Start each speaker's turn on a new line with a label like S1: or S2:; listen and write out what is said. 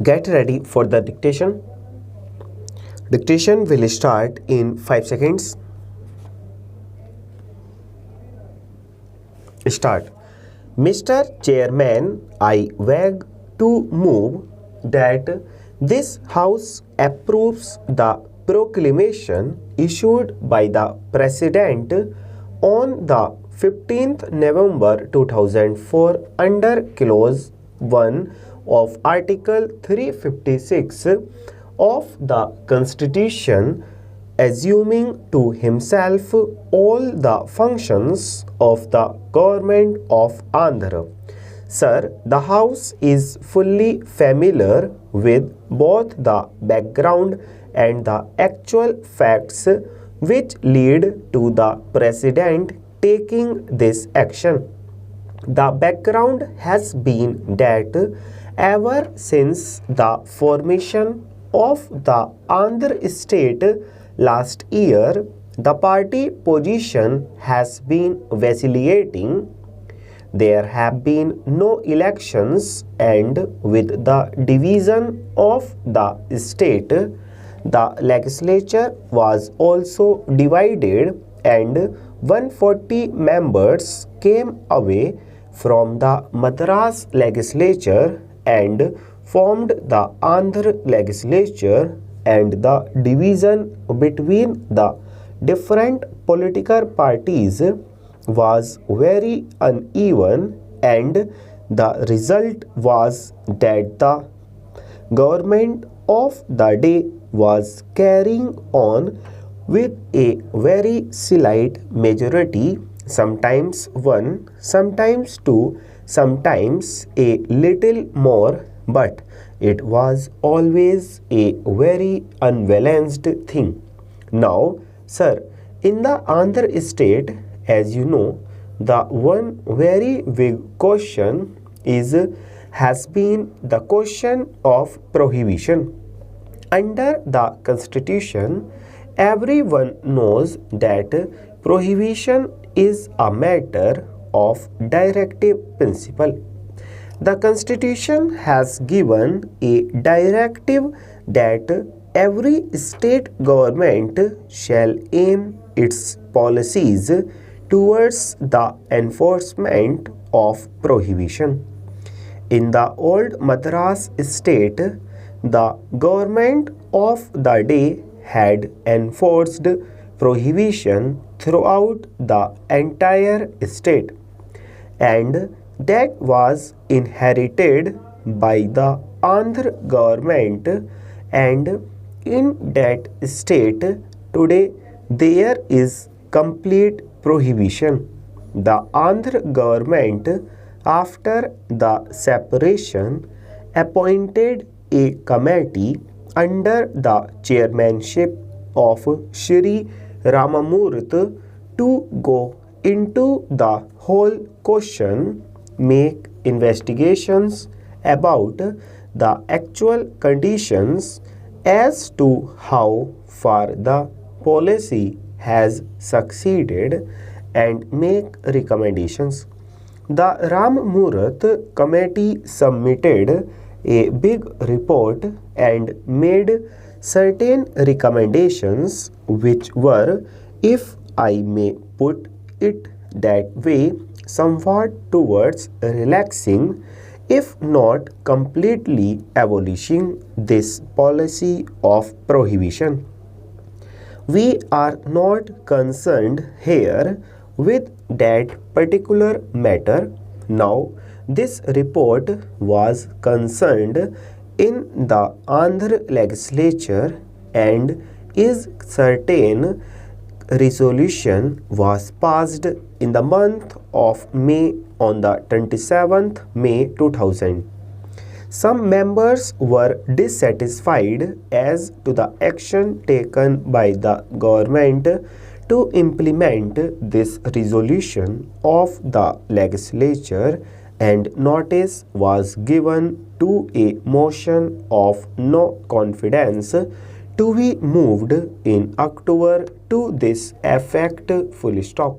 S1: Get ready for the dictation. Dictation will start in 5 seconds. Start. Mr. Chairman, I beg to move that this House approves the proclamation issued by the President on the 15th November 2004 under Clause 1 of Article 356 of the Constitution, assuming to himself all the functions of the government of Andhra. Sir, the House is fully familiar with both the background and the actual facts which lead to the President taking this action. The background has been that ever since the formation of the Andhra state last year, the party position has been vacillating. There have been no elections, and with the division of the state, the legislature was also divided, and 140 members came away from the Madras legislature and formed the Andhra legislature, and the division between the different political parties was very uneven, and the result was that the government of the day was carrying on with a very slight majority, sometimes one, sometimes two, sometimes a little more, but it was always a very unbalanced thing. Now, sir, in the Andhra state, as you know, the one very big question has been the question of prohibition. Under the Constitution, everyone knows that prohibition is a matter of directive principle. The Constitution has given a directive that every state government shall aim its policies towards the enforcement of prohibition. In the old Madras state, the government of the day had enforced prohibition throughout the entire state, and that was inherited by the Andhra government, and in that state today there is complete prohibition. The Andhra government, after the separation, appointed a committee under the chairmanship of Shri Ramamurthy to go into the whole question, make investigations about the actual conditions as to how far the policy has succeeded, and make recommendations. The Ramamurthy committee submitted a big report and made certain recommendations which were, if I may put it that way, somewhat towards relaxing, if not completely abolishing this policy of prohibition. We are not concerned here with that particular matter. Now, this report was concerned in the Andhra legislature, and is certain resolution was passed in the month of May on the 27th May 2000. Some members were dissatisfied as to the action taken by the government to implement this resolution of the legislature, and notice was given to a motion of no confidence to be moved in October to this effect. Full stop.